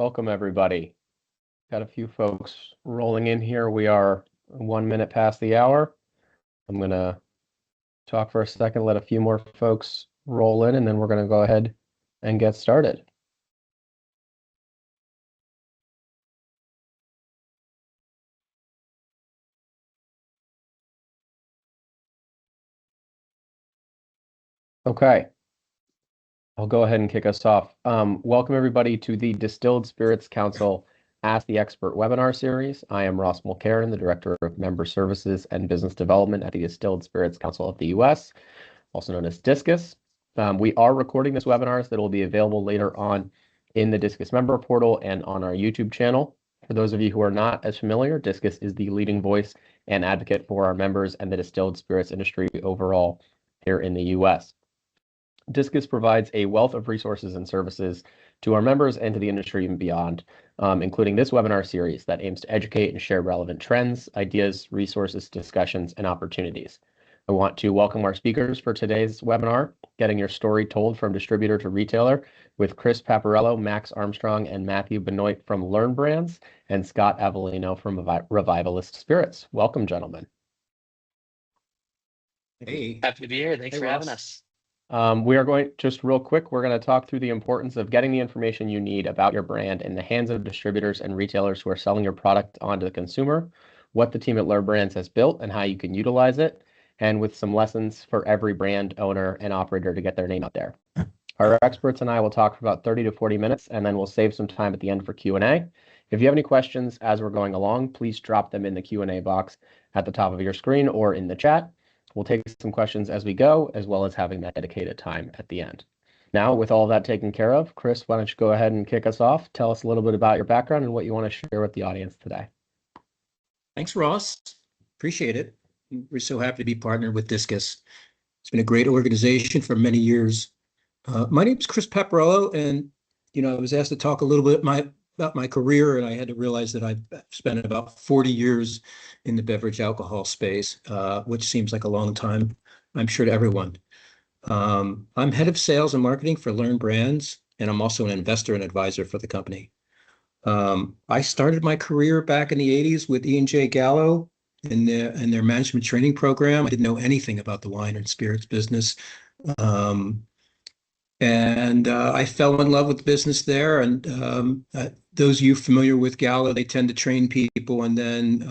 Welcome, everybody. Got a few folks rolling in here. We are 1 minute past the hour. I'm going to talk for a second, let a few more folks roll in, and then we're going to go ahead and get started. Okay. I'll go ahead and kick us off. Welcome, everybody, to the Distilled Spirits Council Ask the Expert webinar series. I am Ross Mulcairn, the Director of Member Services and Business Development at the Distilled Spirits Council of the U.S., also known as DISCUS. We are recording this webinar that will be available later on in the DISCUS member portal and on our YouTube channel. For those of you who are not as familiar, DISCUS is the leading voice and advocate for our members and the distilled spirits industry overall here in the U.S. DISCUS provides a wealth of resources and services to our members and to the industry and beyond, including this webinar series that aims to educate and share relevant trends, ideas, resources, discussions, and opportunities. I want to welcome our speakers for today's webinar, Getting Your Story Told from Distributor to Retailer, with Chris Paparello, Max Armstrong, and Matthew Benoit from Learn Brands, and Scott Avellino from Revivalist Spirits. Welcome, gentlemen. Hey. Happy to be here. Thanks for having us. We are going, just real quick, we're going to talk through the importance of getting the information you need about your brand in the hands of distributors and retailers who are selling your product onto the consumer, what the team at Learn Brands has built and how you can utilize it, and with some lessons for every brand owner and operator to get their name out there. Our experts and I will talk for about 30 to 40 minutes, and then we'll save some time at the end for Q&A. If you have any questions as we're going along, please drop them in the Q&A box at the top of your screen or in the chat. We'll take some questions as we go, as well as having that dedicated time at the end. Now, with all that taken care of, Chris, why don't you go ahead and kick us off? Tell us a little bit about your background and what you want to share with the audience today. Thanks, Ross. Appreciate it. We're so happy to be partnered with DISCUS. It's been a great organization for many years. My name is Chris Paparello, and I was asked to talk a little bit about my career, and I had to realize that I've spent about 40 years in the beverage alcohol space, which seems like a long time, I'm sure, to everyone. I'm head of sales and marketing for Learn Brands, and I'm also an investor and advisor for the company. I started my career back in the 80s with E&J Gallo in their management training program. I didn't know anything about the wine and spirits business. I fell in love with the business there. And those of you familiar with Gallo, they tend to train people and then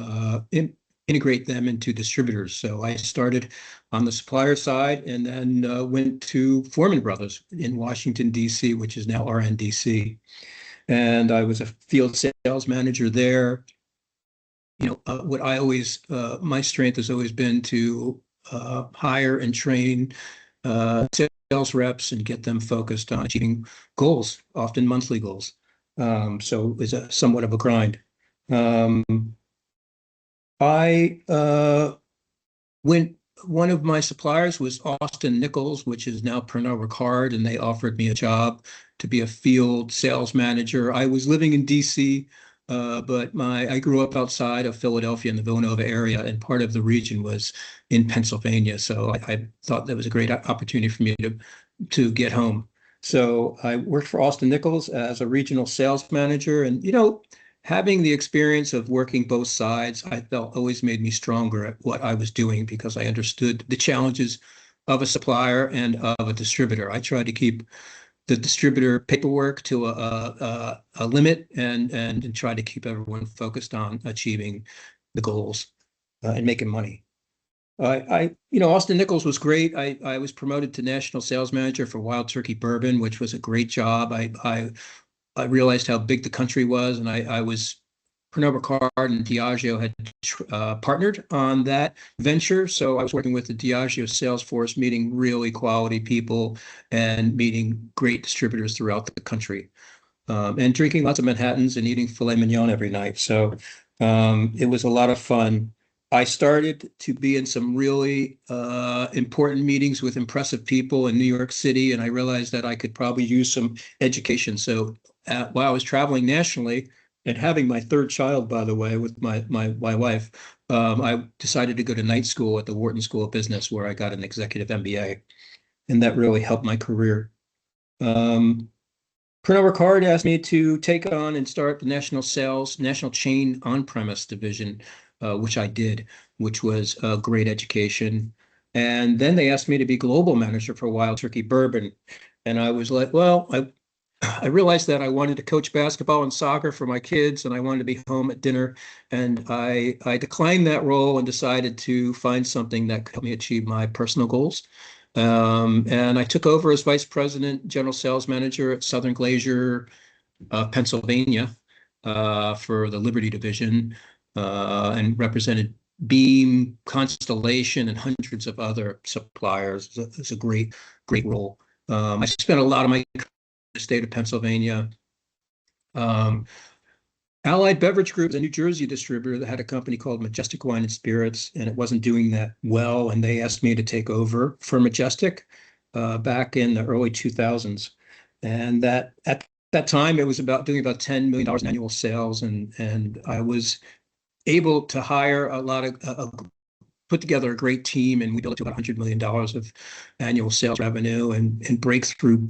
integrate them into distributors. So I started on the supplier side and then went to Foreman Brothers in Washington, D.C., which is now RNDC. And I was a field sales manager there. What my strength has always been to hire and train sales reps and get them focused on achieving goals, often monthly goals. So it was somewhat of a grind. One of my suppliers was Austin Nichols, which is now Pernod Ricard, and they offered me a job to be a field sales manager. I was living in DC, but I grew up outside of Philadelphia in the Villanova area, and part of the region was in Pennsylvania. So I thought that was a great opportunity for me to get home. So I worked for Austin Nichols as a regional sales manager, and having the experience of working both sides, I felt always made me stronger at what I was doing because I understood the challenges of a supplier and of a distributor. I tried to keep the distributor paperwork to a limit and try to keep everyone focused on achieving the goals and making money. Austin Nichols was great. I was promoted to national sales manager for Wild Turkey Bourbon, which was a great job. I realized how big the country was, and Pernod Ricard and Diageo had partnered on that venture. So I was working with the Diageo sales force, meeting really quality people and meeting great distributors throughout the country, and drinking lots of Manhattans and eating filet mignon every night. So it was a lot of fun. I started to be in some really important meetings with impressive people in New York City, and I realized that I could probably use some education. So while I was traveling nationally and having my third child, by the way, with my wife, I decided to go to night school at the Wharton School of Business, where I got an executive MBA, and that really helped my career. Pernod Ricard asked me to take on and start the national chain on-premise division, which I did, which was a great education. And then they asked me to be global manager for Wild Turkey Bourbon. And I was like, well, I realized that I wanted to coach basketball and soccer for my kids, and I wanted to be home at dinner. And I declined that role and decided to find something that could help me achieve my personal goals. And I took over as vice president, general sales manager at Southern Glacier, Pennsylvania, for the Liberty division, and represented Beam, Constellation, and hundreds of other suppliers. It's a great, great role. I spent a lot of my career in the state of Pennsylvania. Um, Allied Beverage Group is a New Jersey distributor that had a company called Majestic Wine and Spirits, and it wasn't doing that well. And they asked me to take over for Majestic back in the early 2000s. And that at that time, it was about doing about $10 million in annual sales. And I was able to hire a lot of, put together a great team, and we built it to about $100 million of annual sales revenue. And Breakthrough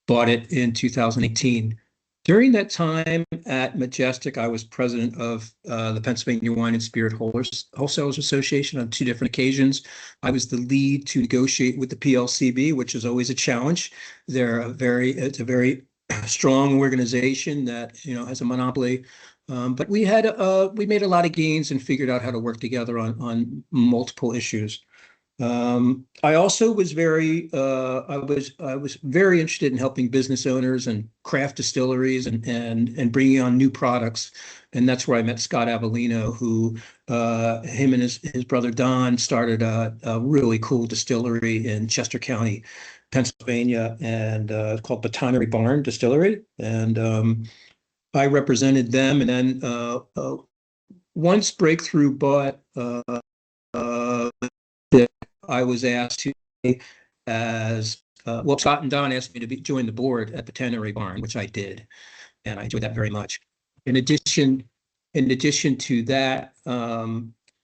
bought it in 2018. During that time at Majestic, I was president of the Pennsylvania Wine and Spirit Wholesalers Association on two different occasions. I was the lead to negotiate with the PLCB, which is always a challenge. It's a very strong organization that has a monopoly. But we made a lot of gains and figured out how to work together on multiple issues. I also was I was very interested in helping business owners and craft distilleries and bringing on new products. And that's where I met Scott Avellino, who him and his brother Don started a really cool distillery in Chester County, Pennsylvania, and called Botanery Barn Distillery. And I represented them. And then once Breakthrough bought I was asked to, Scott and Don asked me to join the board at the Botanery Barn, which I did, and I enjoyed that very much. In addition to that,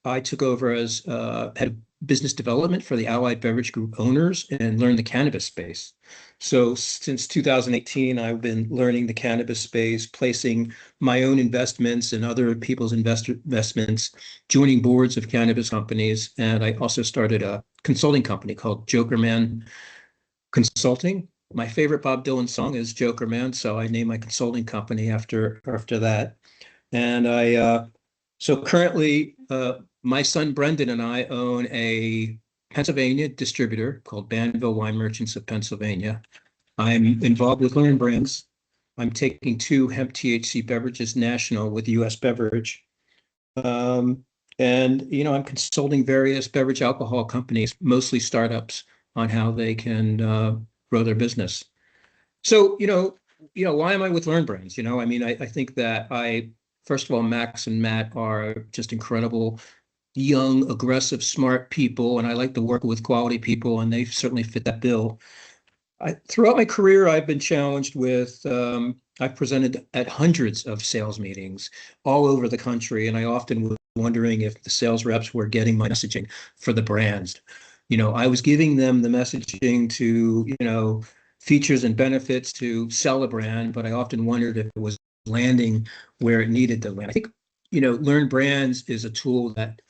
I took over as head of business development for the Allied Beverage Group owners and learned the cannabis space. So since 2018, I've been learning the cannabis space, placing my own investments and other people's investments, joining boards of cannabis companies. And I also started a consulting company called Joker Man Consulting. My favorite Bob Dylan song is Joker Man, so I named my consulting company after that. And so currently, my son Brendan and I own a Pennsylvania distributor called Banville Wine Merchants of Pennsylvania. I'm involved with Learn Brands. I'm taking 2 hemp THC beverages national with US Beverage. And I'm consulting various beverage alcohol companies, mostly startups, on how they can grow their business. So, why am I with Learn Brands? I think that first of all, Max and Matt are just incredible, young, aggressive, smart people, and I like to work with quality people, and they certainly fit that bill. Throughout my career, I've been challenged with, I've presented at hundreds of sales meetings all over the country, and I often was wondering if the sales reps were getting my messaging for the brands. I was giving them the messaging to, features and benefits to sell a brand, but I often wondered if it was landing where it needed to land. I think, Learn Brands is a tool that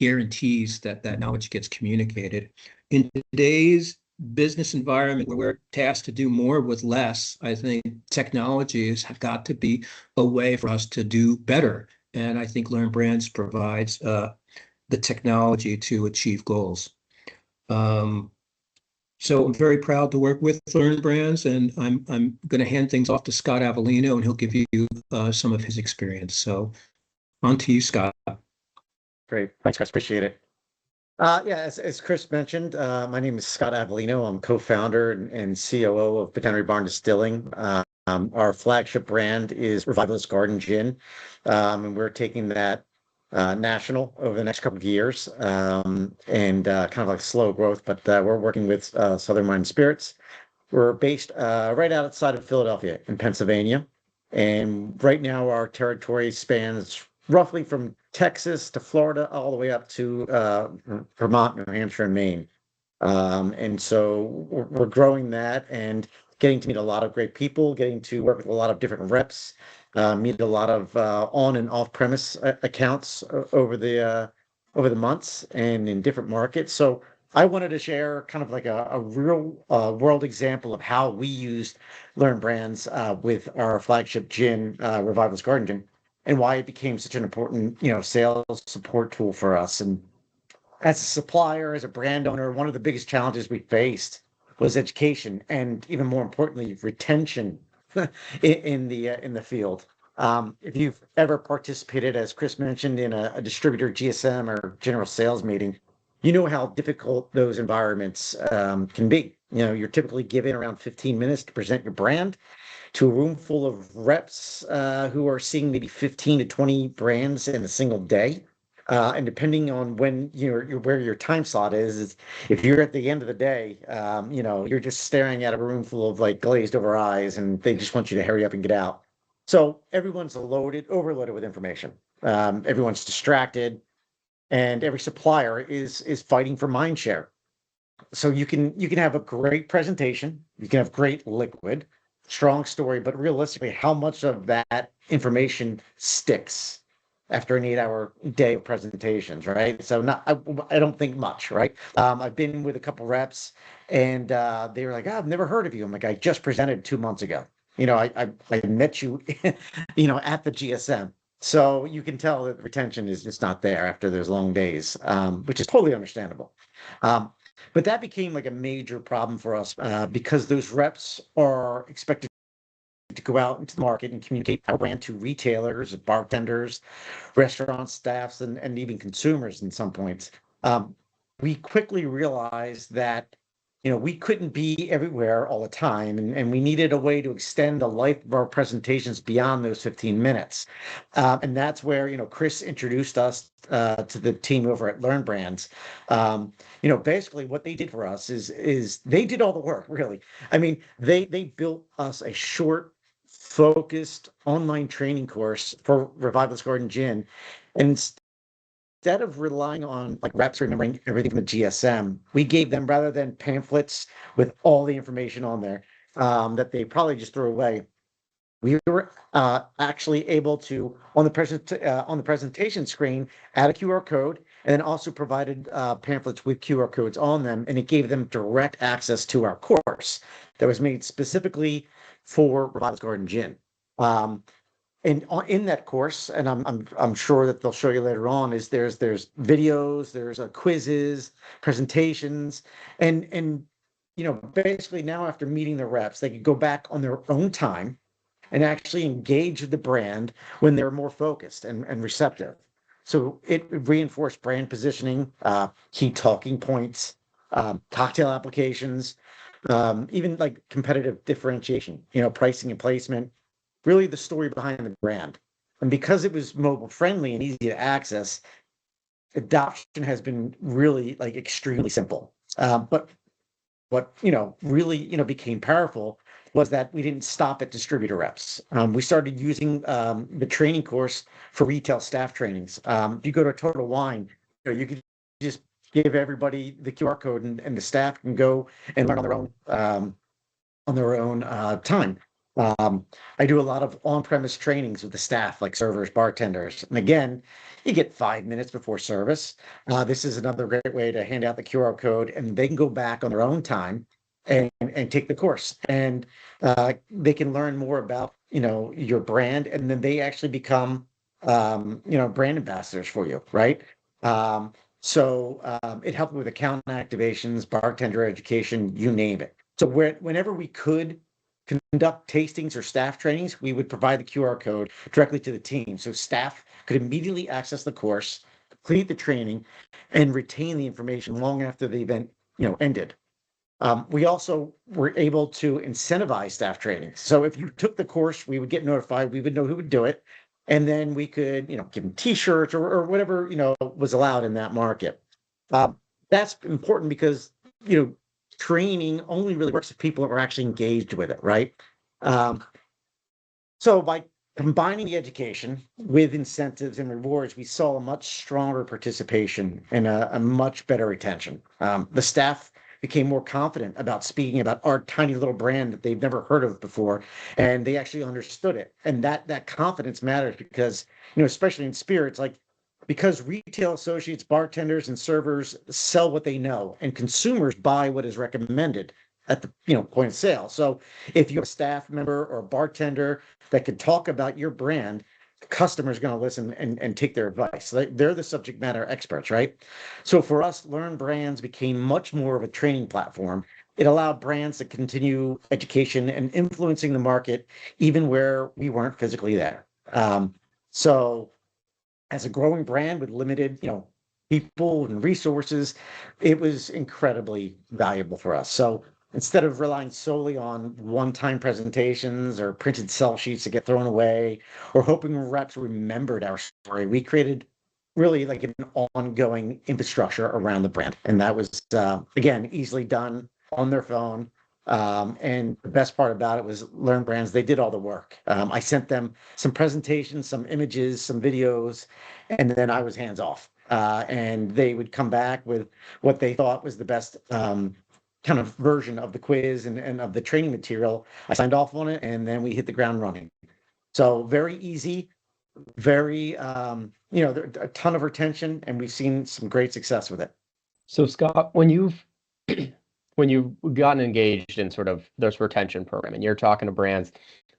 guarantees that knowledge gets communicated. In today's business environment where we're tasked to do more with less, I think technology has got to be a way for us to do better. And I think Learn Brands provides the technology to achieve goals. So I'm very proud to work with Learn Brands, and I'm going to hand things off to Scott Avellino, and he'll give you some of his experience. So on to you, Scott. Great. Thanks, Chris. Appreciate it. As Chris mentioned, my name is Scott Avellino. I'm co-founder and COO of Botanery Barn Distilling. Our flagship brand is Revivalist Garden Gin, and we're taking that national over the next couple of years, and kind of like slow growth, but we're working with Southern Wine Spirits. We're based right outside of Philadelphia in Pennsylvania, and right now our territory spans roughly from Texas to Florida, all the way up to Vermont, New Hampshire, and Maine. And so we're growing that, and getting to meet a lot of great people, getting to work with a lot of different reps, meet a lot of on and off premise accounts over the months and in different markets. So I wanted to share kind of like a real world example of how we used Learn Brands with our flagship gin, Revival's Garden Gin, and why it became such an important, sales support tool for us. And as a supplier, as a brand owner, one of the biggest challenges we faced was education, and even more importantly, retention in the field. If you've ever participated, as Chris mentioned, in a distributor GSM or general sales meeting, you know how difficult those environments can be. You're typically given around 15 minutes to present your brand to a room full of reps who are seeing maybe 15 to 20 brands in a single day. And depending on when where your time slot is if you're at the end of the day, you're just staring at a room full of like glazed over eyes, and they just want you to hurry up and get out. So everyone's overloaded with information. Everyone's distracted, and every supplier is fighting for mind share. So you can have a great presentation, you can have great liquid, strong story, but realistically, how much of that information sticks after an 8-hour day of presentations, right? So I don't think much, right? I've been with a couple reps, and they were like, "Oh, I've never heard of you." I'm like, "I just presented 2 months ago. I met you, at the GSM." So you can tell that the retention is just not there after those long days, which is totally understandable. But that became like a major problem for us because those reps are expected to go out into the market and communicate our brand to retailers, bartenders, restaurant staffs, and even consumers in some points. We quickly realized that we couldn't be everywhere all the time, and we needed a way to extend the life of our presentations beyond those 15 minutes. And that's where, Chris introduced us to the team over at Learn Brands. Basically what they did for us is they did all the work, really. I mean, they built us a short, focused online training course for Revival's Garden Gin. And instead of relying on like reps remembering everything from the GSM, we gave them, rather than pamphlets with all the information on there that they probably just threw away, we were actually able to, on the presentation screen, add a QR code, and then also provided pamphlets with QR codes on them, and it gave them direct access to our course that was made specifically for Revival's Garden Gin. And in that course, and I'm sure that they'll show you later on, is there's videos, there's quizzes, presentations, and basically now after meeting the reps, they could go back on their own time and actually engage with the brand when they're more focused and receptive. So it reinforced brand positioning, key talking points, cocktail applications, even like competitive differentiation, pricing and placement, really the story behind the brand. And because it was mobile friendly and easy to access, adoption has been really like extremely simple. But what really became powerful was that we didn't stop at distributor reps. We started using the training course for retail staff trainings. If you go to Total Wine, you could just give everybody the QR code, and the staff can go and learn on their own time. I do a lot of on-premise trainings with the staff, like servers, bartenders. And again, you get 5 minutes before service. This is another great way to hand out the QR code, and they can go back on their own time and take the course. And they can learn more about, your brand, and then they actually become, brand ambassadors for you, right? So it helped with account activations, bartender education, you name it. So whenever we could conduct tastings or staff trainings, we would provide the QR code directly to the team. So staff could immediately access the course, complete the training, and retain the information long after the event, ended. We also were able to incentivize staff training. So if you took the course, we would get notified, we would know who would do it. And then we could, give them t-shirts or whatever, was allowed in that market. That's important because, training only really works if people are actually engaged with it, right? So by combining the education with incentives and rewards, we saw a much stronger participation and a much better retention. The staff became more confident about speaking about our tiny little brand that they've never heard of before, and they actually understood it. And that confidence matters because, especially in spirits, like because retail associates, bartenders, and servers sell what they know, and consumers buy what is recommended at the point of sale. So if you have a staff member or a bartender that can talk about your brand, the customer is going to listen and take their advice. They're the subject matter experts, right? So for us, Learn Brands became much more of a training platform. It allowed brands to continue education and influencing the market, even where we weren't physically there. So as a growing brand with limited, people and resources, it was incredibly valuable for us. So instead of relying solely on one-time presentations or printed sell sheets that get thrown away, or hoping reps remembered our story, we created really like an ongoing infrastructure around the brand. And that was, again, easily done on their phone. And the best part about it was Learn Brands, they did all the work. I sent them some presentations, some images, some videos, and then I was hands off. And they would come back with what they thought was the best kind of version of the quiz and of the training material. I signed off on it, and then we hit the ground running. So very easy, very, a ton of retention, and we've seen some great success with it. So Scott, when you've gotten engaged in sort of this retention program, and you're talking to brands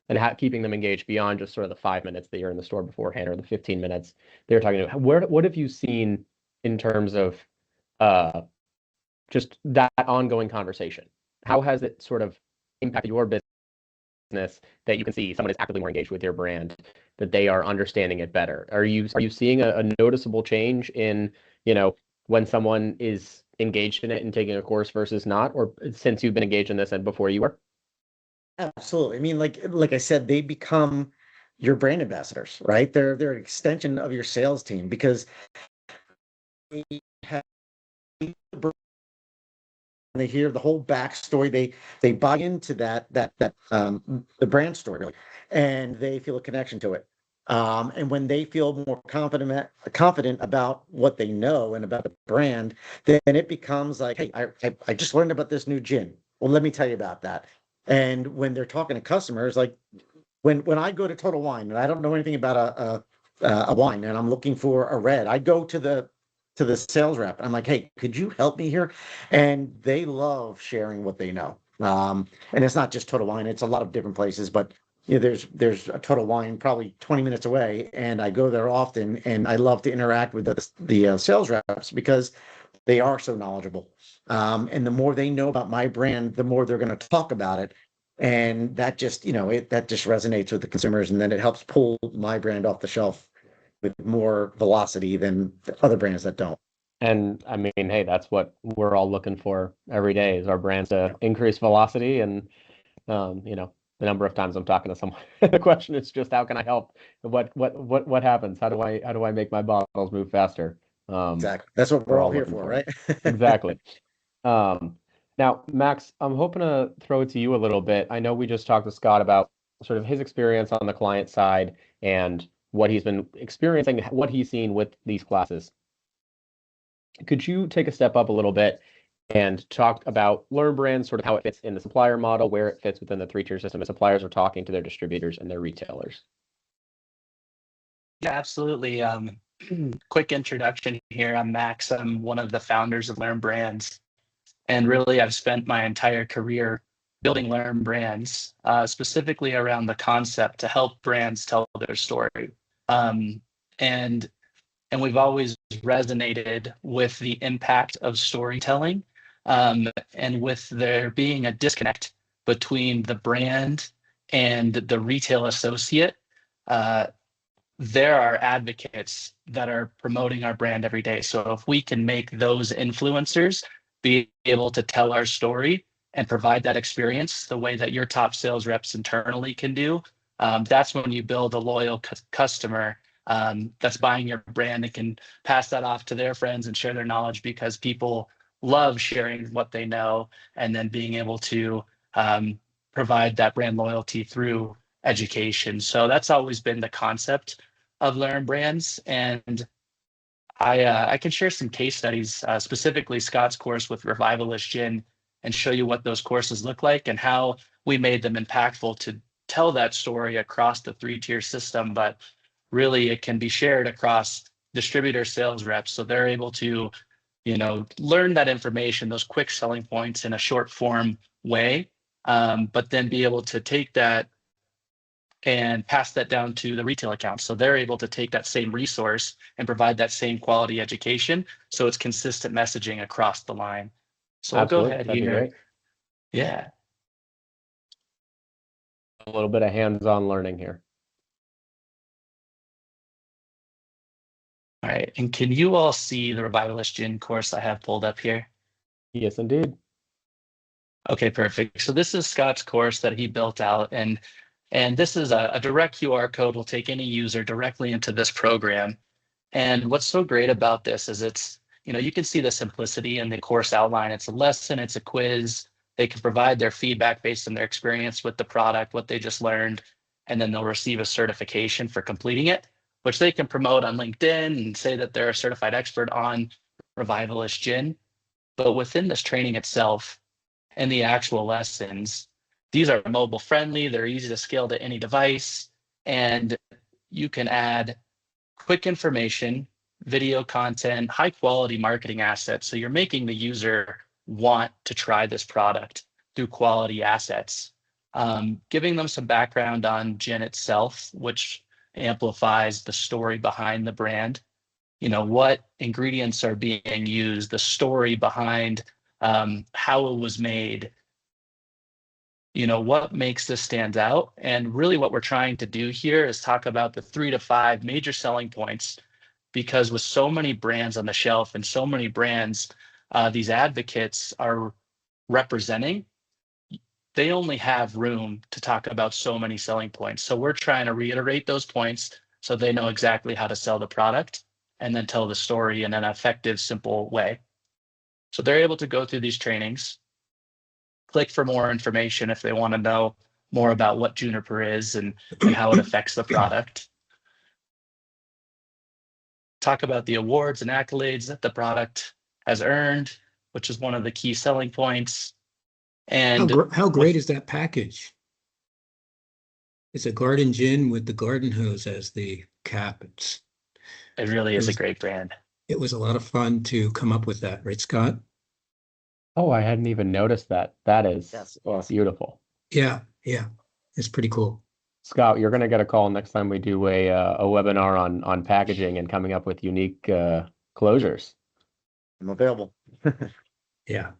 and keeping them engaged beyond just sort of the 5 minutes that you're in the store beforehand or the 15 minutes they're talking to, what have you seen in terms of just that ongoing conversation? How has it sort of impacted your business that you can see someone is actively more engaged with your brand, that they are understanding it better? Are you seeing a noticeable change in, when someone is engaged in it and taking a course versus not, or since you've been engaged in this and before you were? Absolutely. I mean, like I said, they become your brand ambassadors, right? They're an extension of your sales team because they have they hear the whole backstory. They buy into that the brand story, really, and they feel a connection to it. And when they feel more confident about what they know and about the brand, then it becomes like, hey, I just learned about this new gin. Well, let me tell you about that. And when they're talking to customers, like when I go to Total Wine and I don't know anything about a wine and I'm looking for a red, I go to the sales rep. I'm like, hey, could you help me here? And they love sharing what they know. And it's not just Total Wine; it's a lot of different places. But there's a Total Wine probably 20 minutes away, and I go there often, and I love to interact with the sales reps because they are so knowledgeable. And the more they know about my brand, the more they're going to talk about it. And that just, that just resonates with the consumers, and then it helps pull my brand off the shelf with more velocity than the other brands that don't. And I mean, hey, that's what we're all looking for every day, is our brands to increase velocity. And the number of times I'm talking to someone, the question is just, how can I help? What happens? How do I make my bottles move faster? Exactly. That's what we're we're all all here looking for, for. right? Exactly. Now, Max, I'm hoping to throw it to you a little bit. I know we just talked to Scott about sort of his experience on the client side and what he's been experiencing, what he's seen with these classes. Could you take a step up a little bit and talk about Learn Brands, sort of how it fits in the supplier model, where it fits within the three-tier system as suppliers are talking to their distributors and their retailers? Yeah, absolutely. Quick introduction here. I'm Max. I'm one of the founders of Learn Brands. And really, I've spent my entire career building Learn Brands, specifically around the concept to help brands tell their story. And we've always resonated with the impact of storytelling, and with there being a disconnect between the brand and the retail associate. There are advocates that are promoting our brand every day. So if we can make those influencers be able to tell our story and provide that experience the way that your top sales reps internally can do, that's when you build a loyal customer that's buying your brand and can pass that off to their friends and share their knowledge, because people love sharing what they know and then being able to provide that brand loyalty through education. So that's always been the concept of Learn Brands. And I can share some case studies, specifically Scott's course with Revivalist Gin, and show you what those courses look like and how we made them impactful to tell that story across the 3-tier system. But really, it can be shared across distributor sales reps, so they're able to, learn that information, those quick selling points in a short form way, but then be able to take that and pass that down to the retail accounts. So they're able to take that same resource and provide that same quality education. So it's consistent messaging across the line. So I'll go Absolutely. ahead That'd be here. great. Yeah. A little bit of hands-on learning here. All right. And can you all see the Revivalist Gin course I have pulled up here? Yes, indeed. Okay, perfect. So this is Scott's course that he built out, and this is a direct QR code will take any user directly into this program. And what's so great about this is it's, you can see the simplicity in the course outline. It's a lesson, it's a quiz. They can provide their feedback based on their experience with the product, what they just learned, and then they'll receive a certification for completing it, which they can promote on LinkedIn and say that they're a certified expert on Revivalist Gin. But within this training itself and the actual lessons, these are mobile friendly, they're easy to scale to any device, and you can add quick information, video content, high quality marketing assets. So you're making the user want to try this product through quality assets. Giving them some background on gin itself, which amplifies the story behind the brand. What ingredients are being used, the story behind how it was made, what makes this stand out. And really what we're trying to do here is talk about the 3 to 5 major selling points, because with so many brands on the shelf and so many brands these advocates are representing, they only have room to talk about so many selling points. So we're trying to reiterate those points so they know exactly how to sell the product and then tell the story in an effective, simple way. So they're able to go through these trainings, click for more information if they want to know more about what juniper is and how it affects the product. Talk about the awards and accolades that the product has earned, which is one of the key selling points. And how great is that package? It's a garden gin with the garden hose as the cap. It really is a great brand. It was a lot of fun to come up with that, right, Scott? Oh, I hadn't even noticed that. That is awesome. Beautiful. Yeah, it's pretty cool. Scott, you're going to get a call next time we do a webinar on packaging and coming up with unique closures. I'm available. Yeah.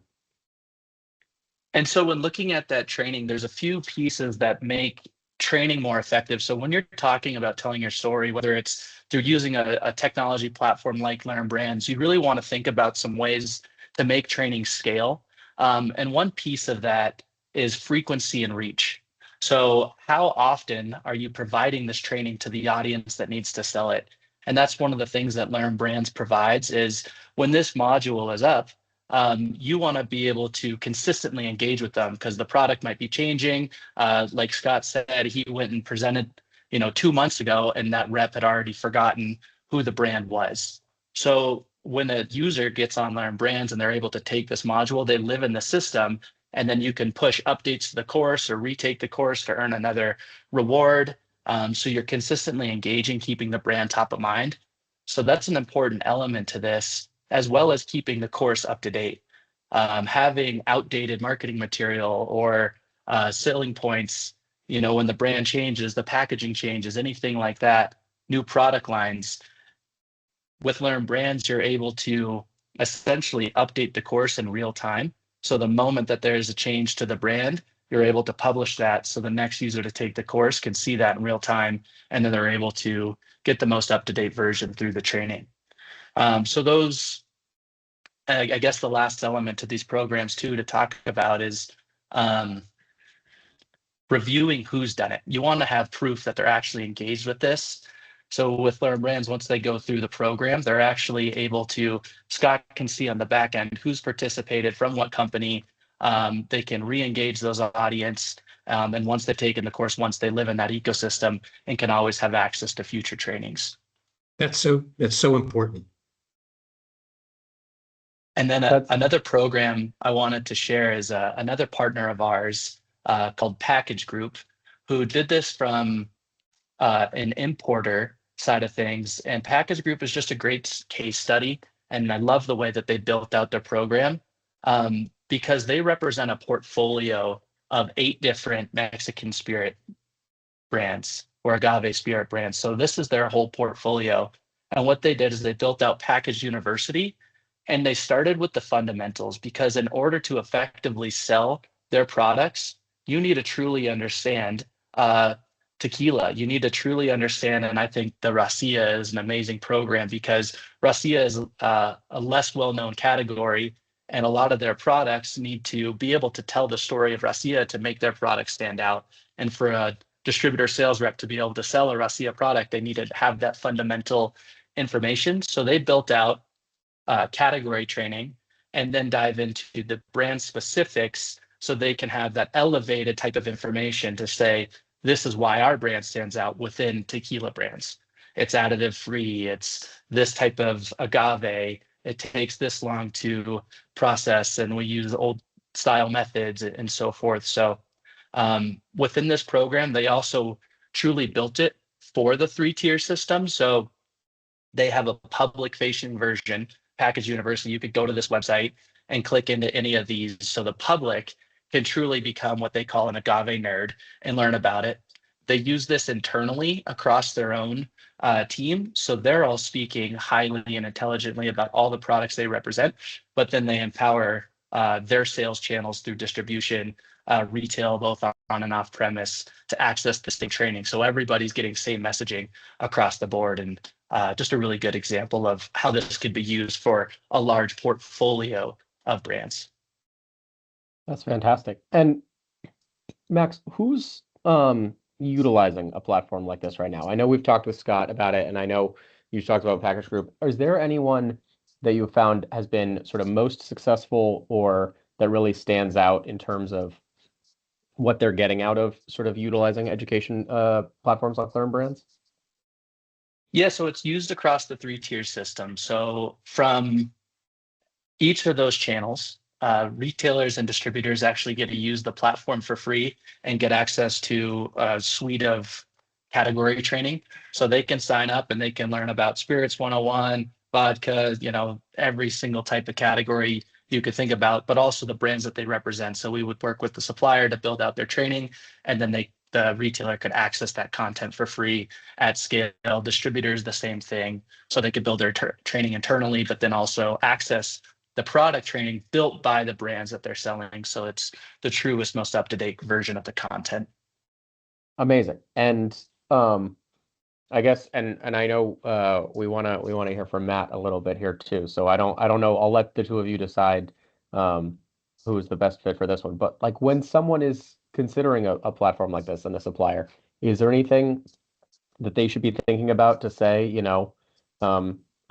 And so when looking at that training, there's a few pieces that make training more effective. So when you're talking about telling your story, whether it's through using a technology platform like Learn Brands, you really want to think about some ways to make training scale. And one piece of that is frequency and reach. So how often are you providing this training to the audience that needs to sell it? And that's one of the things that Learn Brands provides is when this module is up, you want to be able to consistently engage with them because the product might be changing. Like Scott said, he went and presented, 2 months ago, and that rep had already forgotten who the brand was. So when a user gets on Learn Brands and they're able to take this module, they live in the system, and then you can push updates to the course or retake the course to earn another reward. So you're consistently engaging, keeping the brand top of mind. So that's an important element to this, as well as keeping the course up to date. Having outdated marketing material or selling points, when the brand changes, the packaging changes, anything like that, new product lines. With Learn Brands, you're able to essentially update the course in real time. So the moment that there's a change to the brand, you're able to publish that so the next user to take the course can see that in real time, and then they're able to get the most up-to-date version through the training. So those, I guess the last element to these programs too to talk about is reviewing who's done it. You want to have proof that they're actually engaged with this. So with Learn Brands, once they go through the program, they're actually able to, Scott can see on the back end who's participated from what company. They can re-engage those audience. And once they've taken the course, once they live in that ecosystem, and can always have access to future trainings. That's so important. And then That's another program I wanted to share is another partner of ours called Package Group, who did this from an importer side of things. And Package Group is just a great case study. And I love the way that they built out their program because they represent a portfolio of 8 different Mexican spirit brands or agave spirit brands. So this is their whole portfolio. And what they did is they built out Package University and they started with the fundamentals because in order to effectively sell their products, you need to truly understand tequila. You need to truly understand, and I think the Racia is an amazing program because Racia is a less well-known category, and a lot of their products need to be able to tell the story of Racia to make their product stand out. And for a distributor sales rep to be able to sell a Racia product, they need to have that fundamental information. So they built out category training and then dive into the brand specifics so they can have that elevated type of information to say, this is why our brand stands out within tequila brands. It's additive free. It's this type of agave. It takes this long to process, and we use old style methods and so forth. So within this program, they also truly built it for the 3-tier system. So they have a public facing version, Package University. You could go to this website and click into any of these. So the public can truly become what they call an agave nerd and learn about it. They use this internally across their own team. So they're all speaking highly and intelligently about all the products they represent, but then they empower their sales channels through distribution, retail, both on and off premise to access the same training. So everybody's getting same messaging across the board. And just a really good example of how this could be used for a large portfolio of brands. that's fantastic. And Max, who's utilizing a platform like this right now? I know we've talked with Scott about it, and I know you talked about Package Group. Is there anyone that you found has been sort of most successful or that really stands out in terms of what they're getting out of sort of utilizing education platforms like Learn Brands? Yeah, so it's used across the 3-tier system. So from each of those channels, retailers and distributors actually get to use the platform for free and get access to a suite of category training. So they can sign up and they can learn about spirits 101, vodka, every single type of category you could think about, but also the brands that they represent. So we would work with the supplier to build out their training, and then the retailer could access that content for free at scale. Distributors, the same thing. So they could build their training internally, but then also access the product training built by the brands that they're selling. So it's the truest, most up-to-date version of the content. Amazing. And I guess and I know we wanna hear from Matt a little bit here too. So I don't know. I'll let the two of you decide who is the best fit for this one. But like when someone is considering a platform like this and a supplier, is there anything that they should be thinking about to say,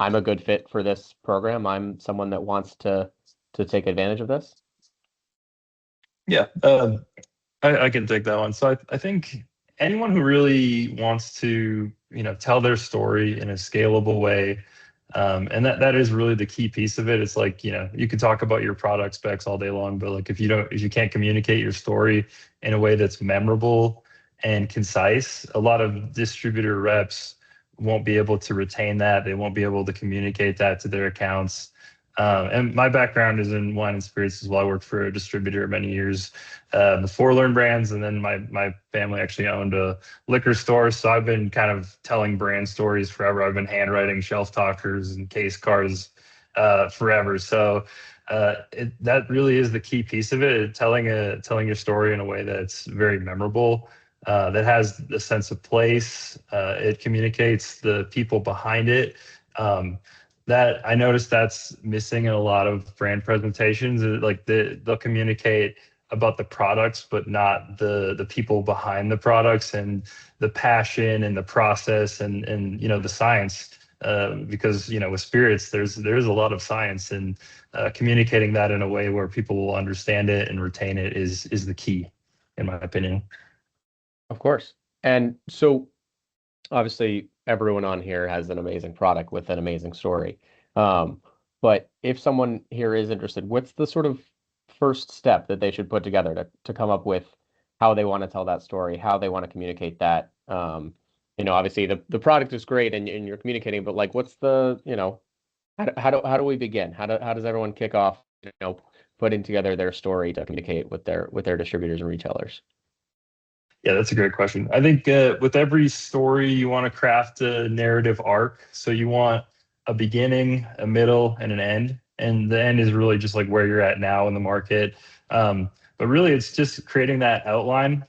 I'm a good fit for this program. I'm someone that wants to take advantage of this? Yeah, I can take that one. So I think anyone who really wants to, tell their story in a scalable way, and that is really the key piece of it. It's like, you could talk about your product specs all day long, but like if you can't communicate your story in a way that's memorable and concise, a lot of distributor reps won't be able to retain that. They won't be able to communicate that to their accounts. And my background is in wine and spirits as well. I worked for a distributor many years before Learn Brands, and then my family actually owned a liquor store. So I've been kind of telling brand stories forever. I've been handwriting shelf talkers and case cards forever. So that really is the key piece of it: telling your story in a way that's very memorable. That has a sense of place. It communicates the people behind it. That I noticed that's missing in a lot of brand presentations. Like they'll communicate about the products, but not the people behind the products and the passion and the process and the science. Because with spirits, there's a lot of science, and communicating that in a way where people will understand it and retain it is the key, in my opinion. Of course. And so obviously everyone on here has an amazing product with an amazing story. But if someone here is interested, what's the sort of first step that they should put together to come up with how they want to tell that story, how they want to communicate that? Obviously the product is great and you're communicating, but like, what's the, how do we begin? How does everyone kick off, putting together their story to communicate with their distributors and retailers? Yeah, that's a great question. I think with every story, you want to craft a narrative arc. So you want a beginning, a middle, and an end. And the end is really just like where you're at now in the market. But really, it's just creating that outline,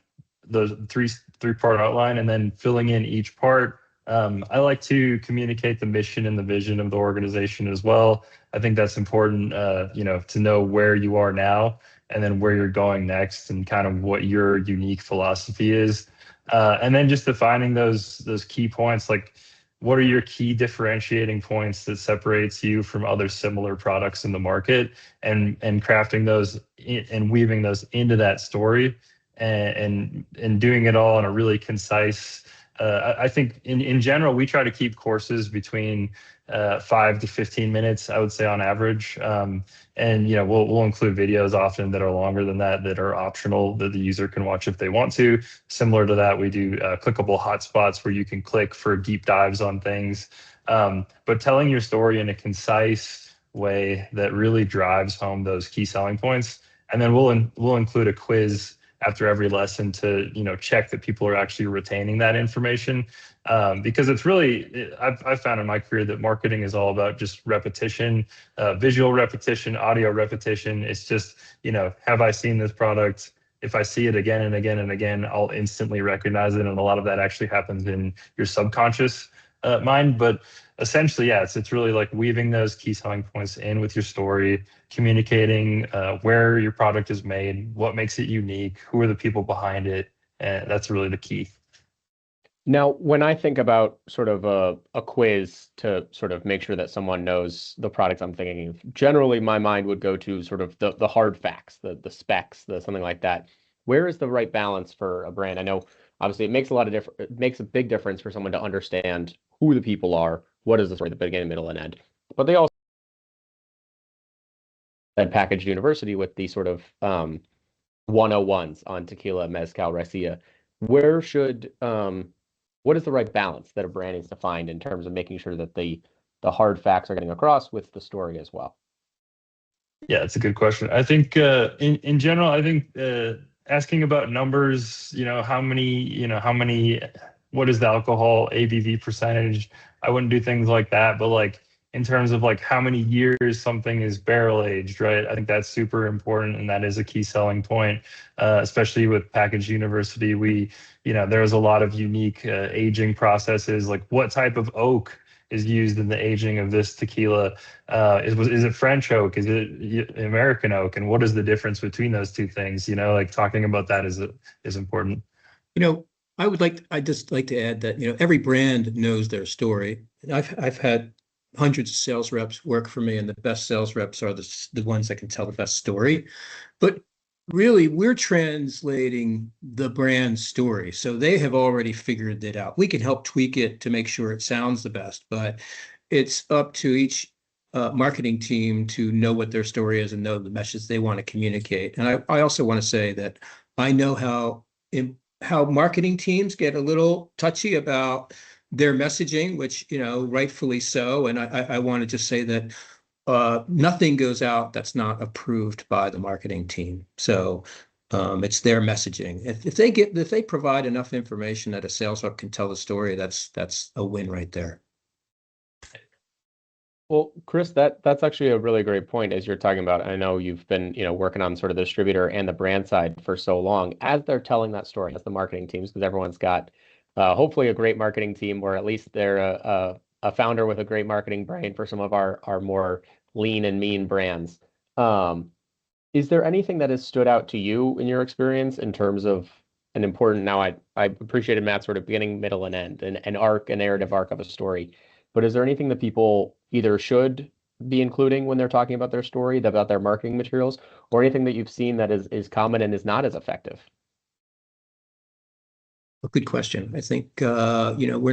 the three-part outline, and then filling in each part. I like to communicate the mission and the vision of the organization as well. I think that's important, to know where you are now and then where you're going next and kind of what your unique philosophy is. And then just defining those key points, like what are your key differentiating points that separates you from other similar products in the market, and crafting those and weaving those into that story, and doing it all in a really concise. I think in general, we try to keep courses between 5 to 15 minutes, I would say on average. And we'll include videos often that are longer than that are optional that the user can watch if they want to. Similar to that, we do clickable hotspots where you can click for deep dives on things. But telling your story in a concise way that really drives home those key selling points. And then we'll include a quiz after every lesson to check that people are actually retaining that information, because it's really, I've found in my career that marketing is all about just repetition, visual repetition, audio repetition. It's just, have I seen this product? If I see it again and again and again, I'll instantly recognize it, and a lot of that actually happens in your subconscious mind. But essentially, yeah, it's really like weaving those key selling points in with your story, communicating where your product is made, what makes it unique, who are the people behind it, and that's really the key. Now, when I think about sort of a quiz to sort of make sure that someone knows the product I'm thinking of, generally my mind would go to sort of the hard facts, the specs, something like that. Where is the right balance for a brand? I know obviously it makes a big difference for someone to understand who the people are, what is the story, the beginning, middle, and end. But they also had packaged university with the sort of 101s on tequila, mezcal, raicilla. Where should what is the right balance that a brand needs to find in terms of making sure that the hard facts are getting across with the story as well? Yeah, it's a good question. I think in general, I think asking about numbers, what is the alcohol ABV percentage? I wouldn't do things like that, but like in terms of like how many years something is barrel aged, right? I think that's super important, and that is a key selling point, especially with Package University. There's a lot of unique aging processes, like what type of oak is used in the aging of this tequila. Is it French oak? Is it American oak? And what is the difference between those two things? Like talking about that is important. I'd just like to add that, every brand knows their story. And I've had hundreds of sales reps work for me, and the best sales reps are the ones that can tell the best story. But really, we're translating the brand story. So they have already figured it out. We can help tweak it to make sure it sounds the best, but it's up to each marketing team to know what their story is and know the message they want to communicate. And I also want to say that I know how marketing teams get a little touchy about their messaging, which, rightfully so. And I want to just say that nothing goes out that's not approved by the marketing team. So it's their messaging. If they provide enough information that a sales rep can tell the story, that's a win right there. Well, Chris, that's actually a really great point as you're talking about. I know you've been, working on sort of the distributor and the brand side for so long. As they're telling that story, as the marketing teams, because everyone's got hopefully a great marketing team, or at least they're a founder with a great marketing brain for some of our more lean and mean brands. Is there anything that has stood out to you in your experience in terms of an important? Now, I appreciated Matt's sort of beginning, middle, and end, and an arc, a narrative arc of a story. But is there anything that people either should be including when they're talking about their story, about their marketing materials, or anything that you've seen that is common and is not as effective? A good question. I think we're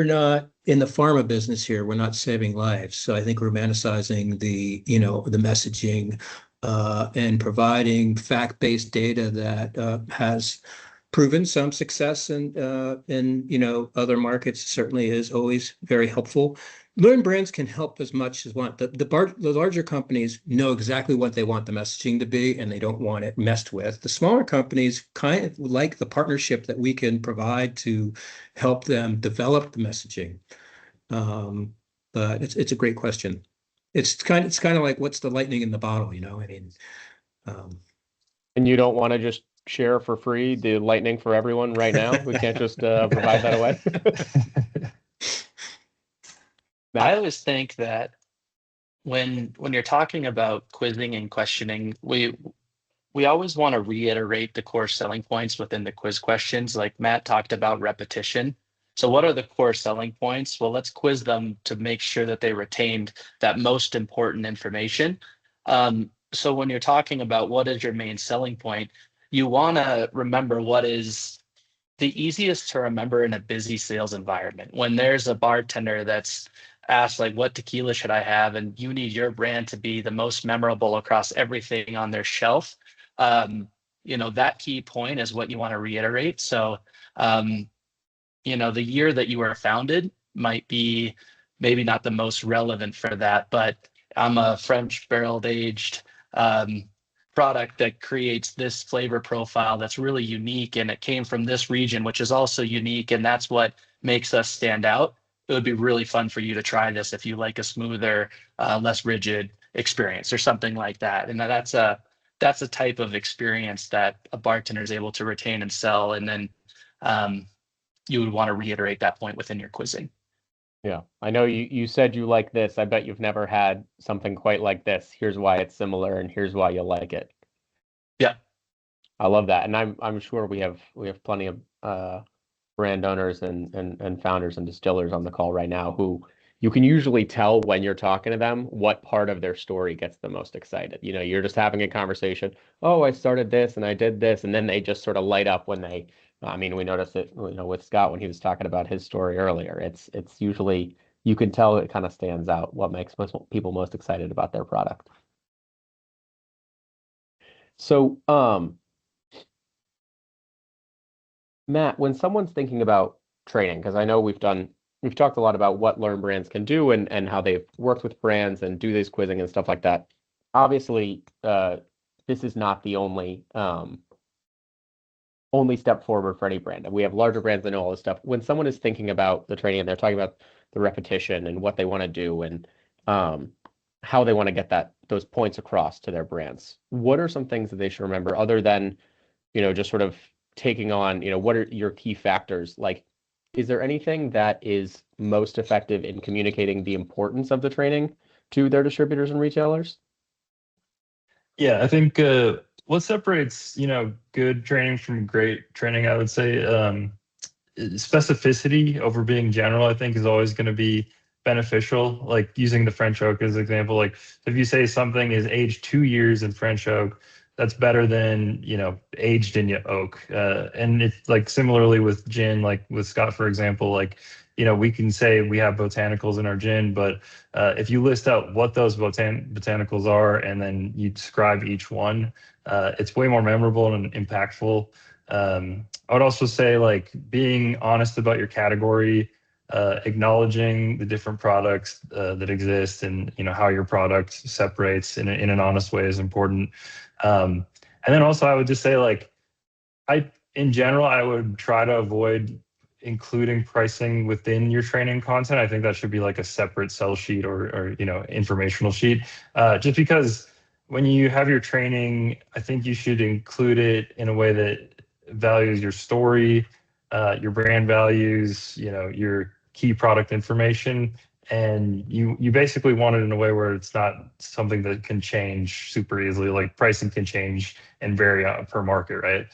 not in the pharma business here, we're not saving lives. So I think romanticizing the, the messaging and providing fact-based data that has proven some success in other markets certainly is always very helpful. Learn brands can help as much as want. The larger companies know exactly what they want the messaging to be, and they don't want it messed with. The smaller companies kind of like the partnership that we can provide to help them develop the messaging. But it's a great question. It's kind of like, what's the lightning in the bottle, I mean, And you don't want to just share for free the lightning for everyone right now? We can't just provide that away? I always think that when you're talking about quizzing and questioning, we always want to reiterate the core selling points within the quiz questions. Like Matt talked about repetition. So what are the core selling points? Well, let's quiz them to make sure that they retained that most important information. So when you're talking about what is your main selling point, you want to remember what is the easiest to remember in a busy sales environment. When there's a bartender that's asked, like, what tequila should I have? And you need your brand to be the most memorable across everything on their shelf. That key point is what you want to reiterate. So, the year that you were founded might be maybe not the most relevant for that, but I'm a French barreled aged product that creates this flavor profile that's really unique, and it came from this region, which is also unique, and that's what makes us stand out. It would be really fun for you to try this if you like a smoother, less rigid experience or something like that. And that's a type of experience that a bartender is able to retain and sell. And then you would want to reiterate that point within your quizzing. Yeah, I know you said you like this. I bet you've never had something quite like this. Here's why it's similar, and here's why you like it. Yeah, I love that, and I'm sure we have plenty of brand owners and founders and distillers on the call right now who you can usually tell when you're talking to them what part of their story gets the most excited. You're just having a conversation. Oh, I started this and I did this, and then they just sort of light up when they. I mean, we noticed it, with Scott when he was talking about his story earlier. It's usually you can tell it kind of stands out what makes people most excited about their product. So, Matt, when someone's thinking about training, because I know we've talked a lot about what Learn Brands can do and how they've worked with brands and do this quizzing and stuff like that. Obviously, this is not the only step forward for any brand. And we have larger brands that know all this stuff. When someone is thinking about the training and they're talking about the repetition and what they want to do and how they want to get those points across to their brands, what are some things that they should remember other than, just sort of taking on, what are your key factors? Like, is there anything that is most effective in communicating the importance of the training to their distributors and retailers? Yeah, I think what separates, good training from great training, I would say, specificity over being general, I think, is always going to be beneficial. Like using the French oak as an example, like if you say something is aged 2 years in French oak, that's better than, aged in oak. And it's like similarly with gin, like with Scott, for example, like, we can say we have botanicals in our gin, but if you list out what those botanicals are and then you describe each one, it's way more memorable and impactful. I would also say like being honest about your category, acknowledging the different products that exist and how your product separates in an honest way is important. And then also I would just say like in general, I would try to avoid including pricing within your training content. I think that should be like a separate sell sheet or informational sheet, just because when you have your training, I think you should include it in a way that values your story, your brand values, your key product information, and you basically want it in a way where it's not something that can change super easily. Like pricing can change and vary per market, right?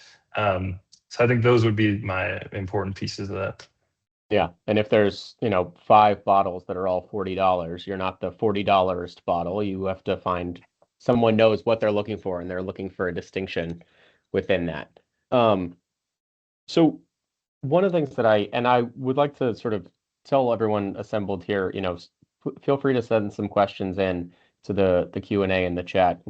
So I think those would be my important pieces of that. Yeah, and if there's 5 bottles that are all $40, you're not the $40 bottle. You have to find someone knows what they're looking for, and they're looking for a distinction within that. So one of the things that I would like to sort of tell everyone assembled here, feel free to send some questions in to the Q&A in the chat.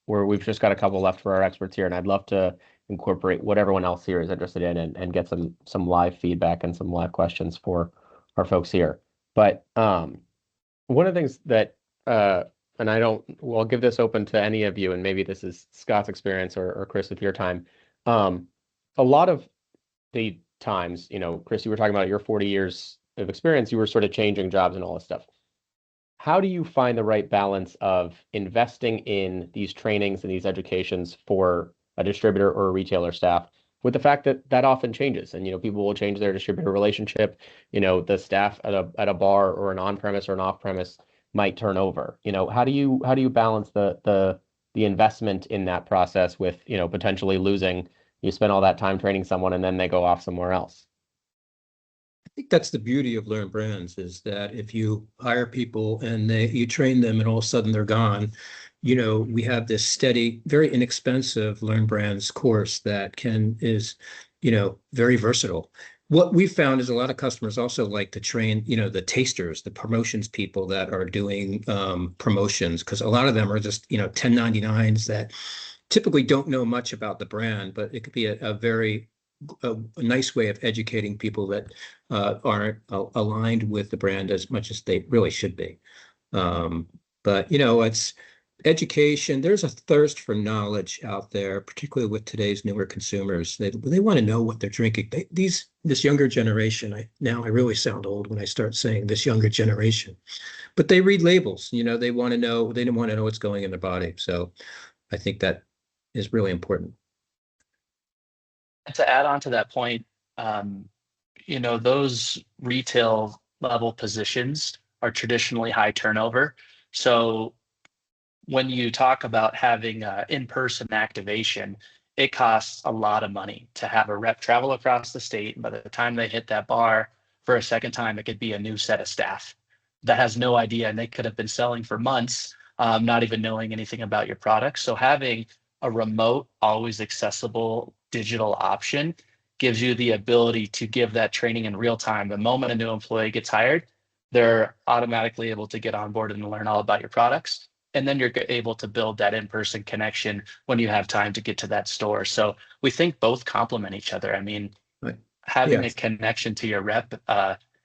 Where we've just got a couple left for our experts here, and I'd love to incorporate what everyone else here is interested in and get some live feedback and some live questions for our folks here. But one of the things that and I'll give this open to any of you, and maybe this is Scott's experience or Chris with your time. A lot of the times, Chris, you were talking about your 40 years of experience, you were sort of changing jobs and all this stuff. How do you find the right balance of investing in these trainings and these educations for a distributor or a retailer staff with the fact that that often changes and, people will change their distributor relationship, the staff at a bar or an on-premise or an off-premise might turn over. How do you balance the investment in that process with, potentially losing, you spend all that time training someone and then they go off somewhere else? I think that's the beauty of Learn Brands, is that if you hire people and you train them and all of a sudden they're gone, we have this steady, very inexpensive Learn Brands course that is very versatile. What we found is a lot of customers also like to train, the tasters, the promotions people that are doing promotions, because a lot of them are just, 1099s that typically don't know much about the brand, but it could be a very nice way of educating people that aren't aligned with the brand as much as they really should be. But it's education. There's a thirst for knowledge out there, particularly with today's newer consumers. They want to know what they're drinking. This younger generation. Now I really sound old when I start saying this younger generation, but they read labels. They want to know. They don't want to know what's going in their body. So I think that is really important. And to add on to that point, those retail level positions are traditionally high turnover. So when you talk about having in-person activation, it costs a lot of money to have a rep travel across the state. And by the time they hit that bar for a second time, it could be a new set of staff that has no idea, and they could have been selling for months, not even knowing anything about your product. So having a remote, always accessible digital option gives you the ability to give that training in real time. The moment a new employee gets hired, they're automatically able to get on board and learn all about your products. And then you're able to build that in-person connection when you have time to get to that store. So we think both complement each other. I mean, having a connection to your rep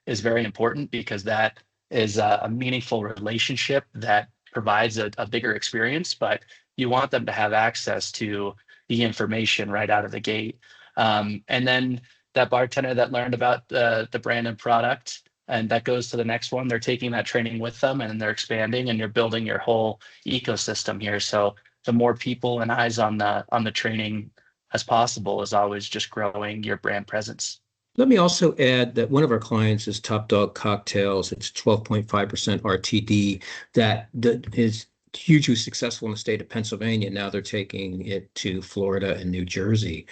is very important, because that is a meaningful relationship that provides a bigger experience, but you want them to have access to the information right out of the gate. And then that bartender that learned about the brand and product, and that goes to the next one, they're taking that training with them and they're expanding, and you're building your whole ecosystem here. So the more people and eyes on the training as possible is always just growing your brand presence. Let me also add that one of our clients is Top Dog Cocktails. It's 12.5% RTD that is hugely successful in the state of Pennsylvania. Now they're taking it to Florida and New Jersey.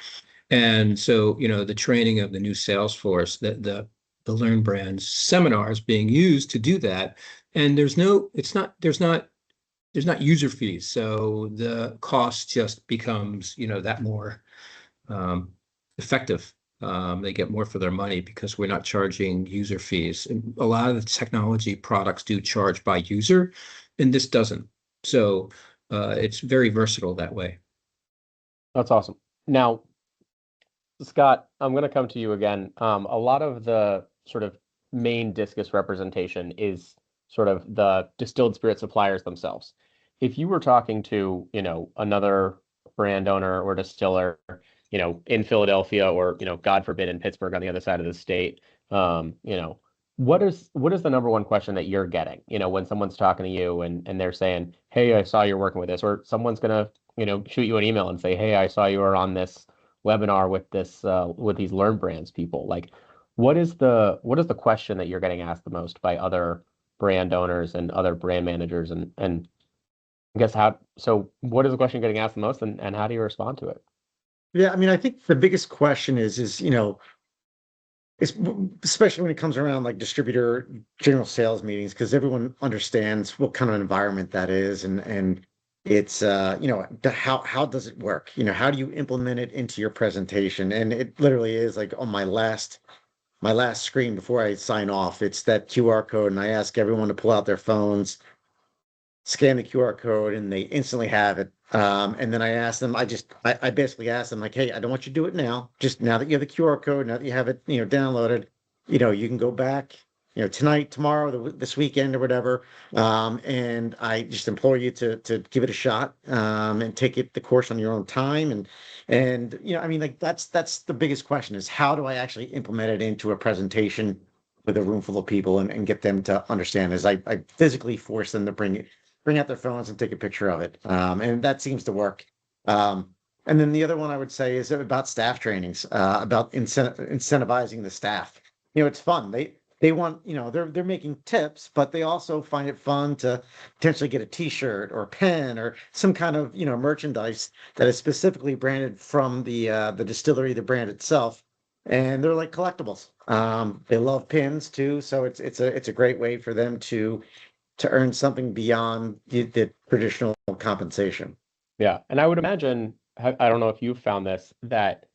And so, the training of the new sales force, the Learn Brands seminars being used to do that. And there's not user fees. So the cost just becomes, that more effective. They get more for their money because we're not charging user fees. And a lot of the technology products do charge by user, and this doesn't. So it's very versatile that way. That's awesome. Now, Scott, I'm going to come to you again. A lot of the sort of main discus representation is sort of the distilled spirit suppliers themselves. If you were talking to, another brand owner or distiller, in Philadelphia or, God forbid, in Pittsburgh on the other side of the state, what is the number one question that you're getting, when someone's talking to you and they're saying, hey, I saw you're working with this, or someone's going to, shoot you an email and say, hey, I saw you were on this webinar with with these Learn Brands people. Like, what is the question that you're getting asked the most by other brand owners and other brand managers? And I guess what is the question getting asked the most, and how do you respond to it? Yeah, I mean, I think the biggest question is, it's especially when it comes around like distributor general sales meetings, because everyone understands what kind of environment that is, and it's how does it work? How do you implement it into your presentation? And it literally is like on my last my last screen before I sign off. It's that QR code, and I ask everyone to pull out their phones, scan the QR code, and they instantly have it. And then I ask them, I basically ask them like, hey, I don't want you to do it now. Just now that you have the QR code, now that you have it, downloaded, you can go back, tonight, tomorrow, this weekend or whatever. And I just implore you to give it a shot, and take the course on your own time. And I mean, like that's the biggest question is how do I actually implement it into a presentation with a room full of people and get them to understand is I physically force them to bring out their phones and take a picture of it. And that seems to work. And then the other one I would say is about staff trainings, about incentivizing the staff. It's fun. They want, they're making tips, but they also find it fun to potentially get a T-shirt or a pen or some kind of, merchandise that is specifically branded from the distillery, the brand itself. And they're like collectibles. They love pins too, so it's a great way for them to earn something beyond the traditional compensation. Yeah. And I would imagine, I don't know if you've found this, that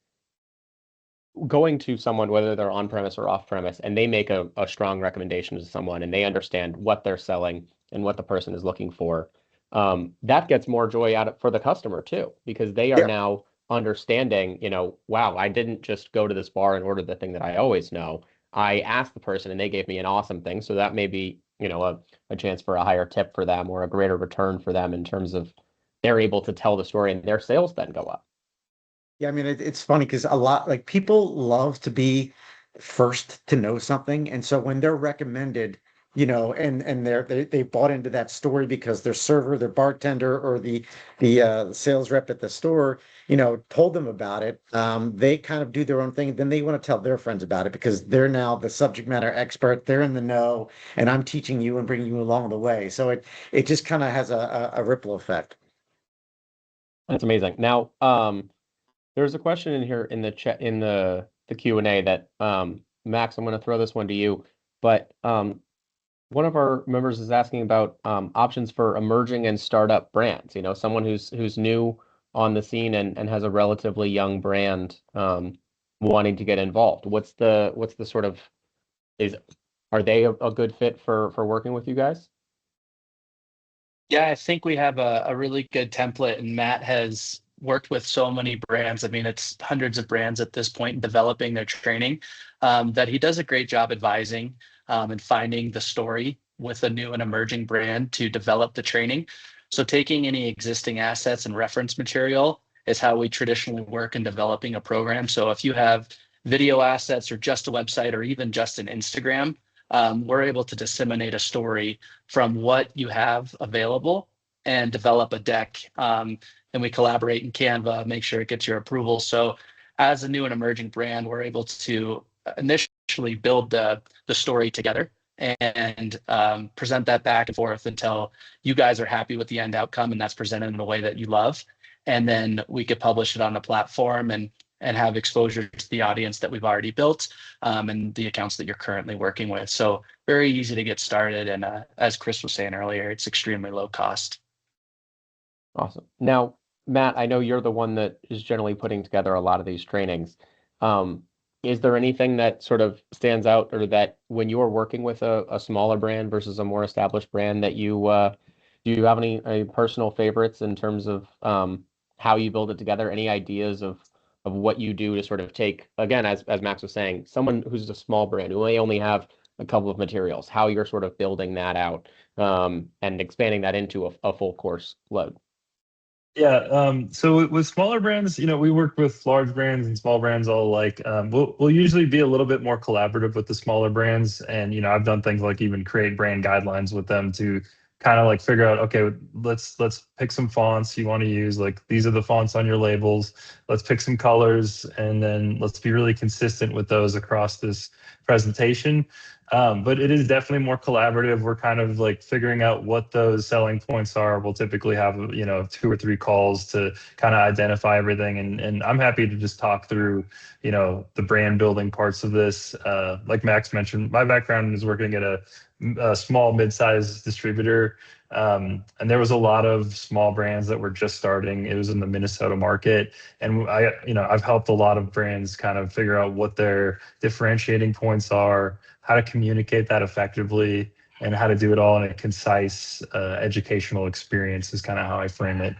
going to someone, whether they're on premise or off premise, and they make a strong recommendation to someone and they understand what they're selling and what the person is looking for, that gets more joy for the customer too, because they are now understanding, wow, I didn't just go to this bar and order the thing that I always know. I asked the person and they gave me an awesome thing. So that may be, a chance for a higher tip for them or a greater return for them in terms of they're able to tell the story and their sales then go up. Yeah, I mean, it's funny because a lot like people love to be first to know something, and so when they're recommended, and they bought into that story because their server, their bartender, or the sales rep at the store, told them about it. They kind of do their own thing. Then they want to tell their friends about it because they're now the subject matter expert. They're in the know, and I'm teaching you and bringing you along the way. So it just kind of has a ripple effect. That's amazing. Now, there's a question in here in the chat in the Q&A that Max, I'm going to throw this one to you, but one of our members is asking about options for emerging and startup brands. Someone who's new on the scene and has a relatively young brand wanting to get involved. What's the sort of are they a good fit for working with you guys? Yeah, I think we have a really good template, and Matt has worked with so many brands. I mean, it's hundreds of brands at this point in developing their training, that he does a great job advising and finding the story with a new and emerging brand to develop the training. So taking any existing assets and reference material is how we traditionally work in developing a program. So if you have video assets or just a website or even just an Instagram, we're able to disseminate a story from what you have available and develop a deck. And we collaborate in Canva, make sure it gets your approval. So as a new and emerging brand, we're able to initially build the story together and present that back and forth until you guys are happy with the end outcome and that's presented in a way that you love. And then we could publish it on the platform and have exposure to the audience that we've already built, and the accounts that you're currently working with. So very easy to get started. And as Chris was saying earlier, it's extremely low cost. Awesome. Now, Matt, I know you're the one that is generally putting together a lot of these trainings. Is there anything that sort of stands out, or that when you are working with a smaller brand versus a more established brand, that you do you have any personal favorites in terms of how you build it together? Any ideas of what you do to sort of take, again, as Max was saying, someone who's a small brand who may only have a couple of materials, how you're sort of building that out and expanding that into a full course load? Yeah, so with smaller brands, we work with large brands and small brands all alike. We'll usually be a little bit more collaborative with the smaller brands, and I've done things like even create brand guidelines with them to kind of like figure out, okay, let's pick some fonts you want to use. Like these are the fonts on your labels. Let's pick some colors, and then let's be really consistent with those across this presentation. But it is definitely more collaborative. We're kind of like figuring out what those selling points are. We'll typically have, 2 or 3 calls to kind of identify everything. And I'm happy to just talk through, the brand building parts of this. Like Max mentioned, my background is working at a small mid-sized distributor. And there was a lot of small brands that were just starting. It was in the Minnesota market. And I've helped a lot of brands kind of figure out what their differentiating points are, how to communicate that effectively, and how to do it all in a concise, educational experience is kind of how I frame it.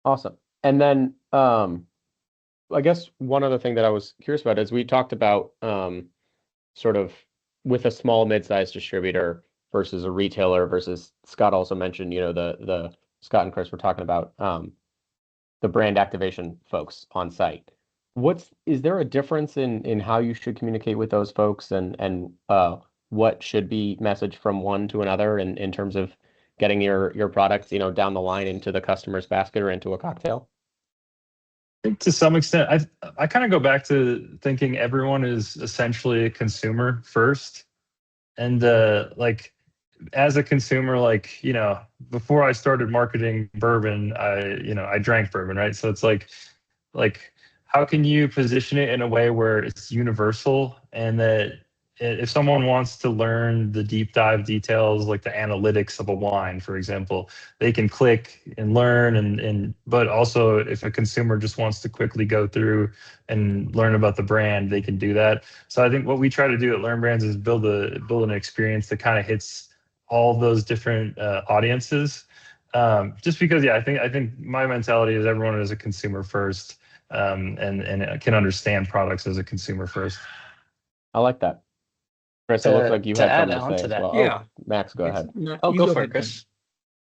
Awesome. And then I guess one other thing that I was curious about is we talked about sort of with a small mid-sized distributor versus a retailer versus Scott also mentioned, the Scott and Chris were talking about the brand activation folks on site. Is there a difference in how you should communicate with those folks and what should be messaged from one to another in terms of getting your products, down the line into the customer's basket or into a cocktail? I think to some extent, I kind of go back to thinking everyone is essentially a consumer first. And like as a consumer, like, before I started marketing bourbon, I drank bourbon, right? So it's like how can you position it in a way where it's universal and that if someone wants to learn the deep dive details, like the analytics of a wine, for example, they can click and learn but also if a consumer just wants to quickly go through and learn about the brand, they can do that. So I think what we try to do at Learn Brands is build an experience that kind of hits all those different audiences. Just because, I think my mentality is everyone is a consumer first, and can understand products as a consumer first. I like that. Chris, it looks like you had add something to on say to as that. well. Yeah. Oh, Max, go ahead. No, Oh, you go for it, ahead, Chris.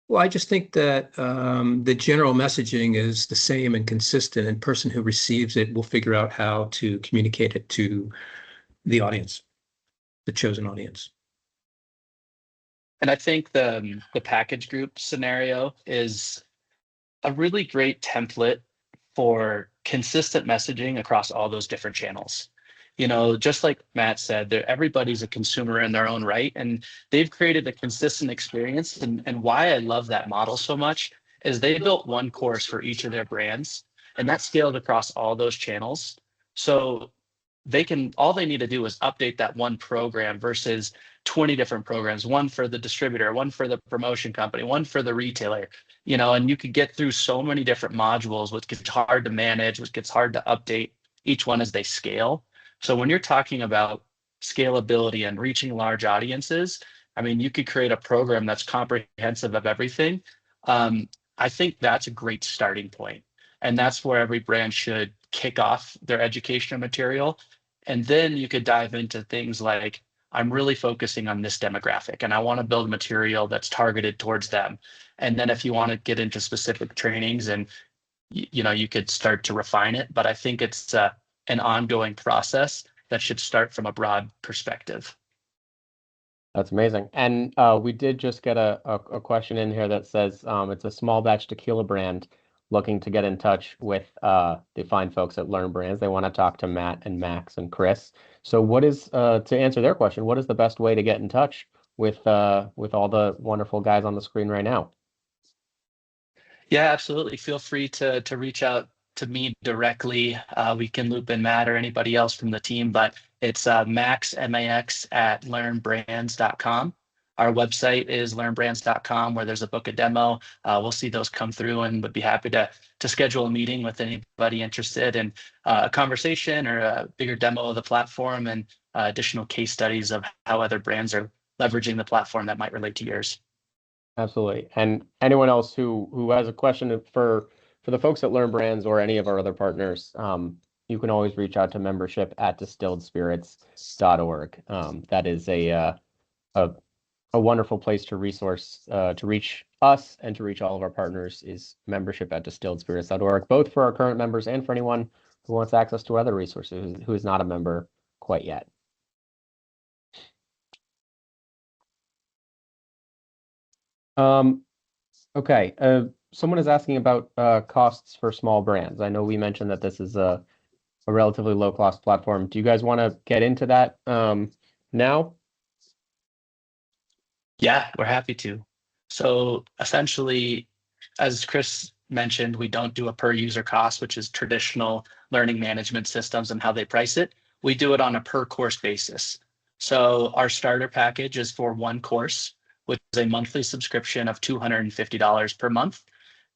Well, I just think that the general messaging is the same and consistent, and person who receives it will figure out how to communicate it to the audience, the chosen audience. And I think the package group scenario is a really great template for consistent messaging across all those different channels. Just like Matt said, everybody's a consumer in their own right, and they've created a consistent experience. And why I love that model so much is they built one course for each of their brands, and that scaled across all those channels. So all they need to do is update that one program versus 20 different programs, one for the distributor, one for the promotion company, one for the retailer, and you could get through so many different modules, which gets hard to manage, which gets hard to update each one as they scale. So when you're talking about scalability and reaching large audiences, I mean, you could create a program that's comprehensive of everything. I think that's a great starting point. And that's where every brand should kick off their educational material. And then you could dive into things like, I'm really focusing on this demographic and I want to build material that's targeted towards them. And then if you want to get into specific trainings and you could start to refine it. But I think it's an ongoing process that should start from a broad perspective. That's amazing. And we did just get a question in here that says it's a small batch tequila brand looking to get in touch with the fine folks at Learn Brands. They want to talk to Matt and Max and Chris. So what is, to answer their question, what is the best way to get in touch with all the wonderful guys on the screen right now? Yeah, absolutely. Feel free to reach out to me directly. We can loop in Matt or anybody else from the team, but it's Max, M-A-X, at learnbrands.com. Our website is learnbrands.com, where there's a book a demo. We'll see those come through and would be happy to schedule a meeting with anybody interested in a conversation or a bigger demo of the platform and additional case studies of how other brands are leveraging the platform that might relate to yours. Absolutely. And anyone else who has a question for the folks at Learn Brands or any of our other partners, you can always reach out to membership@distilledspirits.org. That is a wonderful place to reach us and to reach all of our partners is membership@distilledspirits.org, both for our current members and for anyone who wants access to other resources who is not a member quite yet. Okay. Someone is asking about costs for small brands. I know we mentioned that this is a relatively low-cost platform. Do you guys want to get into that now? Yeah, we're happy to. So essentially, as Chris mentioned, we don't do a per user cost, which is traditional learning management systems and how they price it. We do it on a per course basis. So our starter package is for one course, which is a monthly subscription of $250 per month.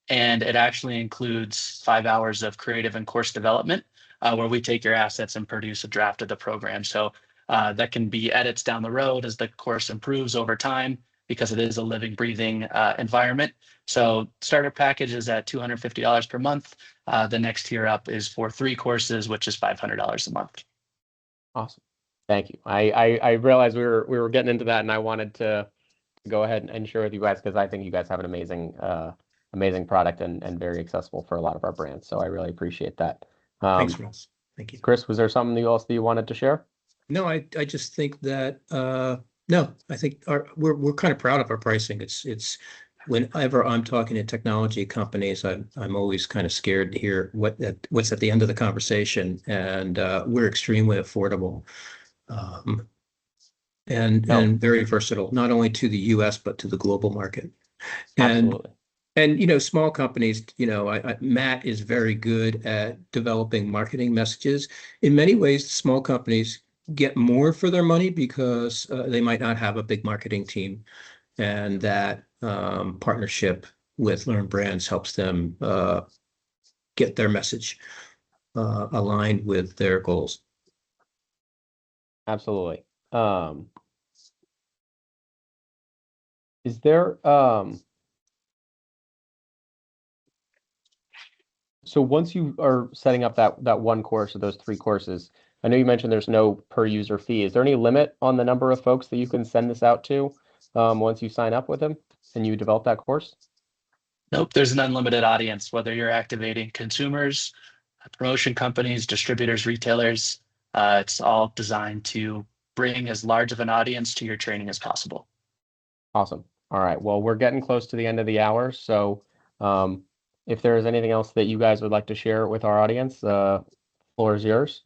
And it actually includes 5 hours of creative and course development, where we take your assets and produce a draft of the program. So that can be edits down the road as the course improves over time, because it is a living, breathing environment. So starter package is at $250 per month. The next tier up is for 3 courses, which is $500 a month. Awesome. Thank you. I realized we were getting into that, and I wanted to go ahead and share with you guys, because I think you guys have an amazing product and very accessible for a lot of our brands. So I really appreciate that. Thanks, Ross. Thank you. Chris, was there something else that you wanted to share? No, I just think that no, I think we're kind of proud of our pricing. It's whenever I'm talking to technology companies, I'm always kind of scared to hear what's at the end of the conversation, and we're extremely affordable, and very versatile, not only to the U.S. but to the global market. Absolutely. And small companies, Matt is very good at developing marketing messages. In many ways, small companies get more for their money because they might not have a big marketing team, and that partnership with Learn Brands helps them get their message aligned with their goals. Absolutely. Is there so once you are setting up that one course or those 3 courses, I know you mentioned there's no per user fee. Is there any limit on the number of folks that you can send this out to once you sign up with them and you develop that course? Nope, there's an unlimited audience, whether you're activating consumers, promotion companies, distributors, retailers. It's all designed to bring as large of an audience to your training as possible. Awesome. All right. Well, we're getting close to the end of the hour. So if there is anything else that you guys would like to share with our audience, the floor is yours.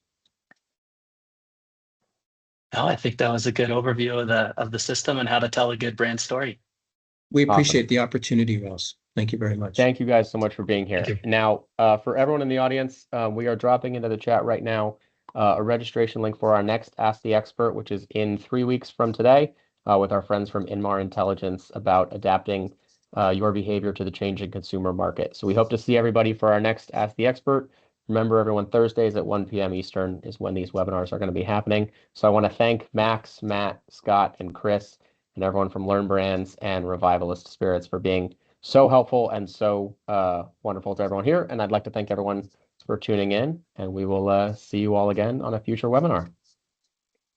No, I think that was a good overview of the system and how to tell a good brand story. We appreciate the opportunity, Ross. Thank you very much. Thank you guys so much for being here. Thank you. Now, for everyone in the audience, we are dropping into the chat right now a registration link for our next Ask the Expert, which is in 3 weeks from today, with our friends from Inmar Intelligence about adapting your behavior to the changing consumer market. So we hope to see everybody for our next Ask the Expert. Remember, everyone, Thursdays at 1 p.m. Eastern is when these webinars are going to be happening. So I want to thank Max, Matt, Scott, and Chris, and everyone from Learn Brands and Revivalist Spirits for being so helpful and so wonderful to everyone here. And I'd like to thank everyone for tuning in, and we will see you all again on a future webinar.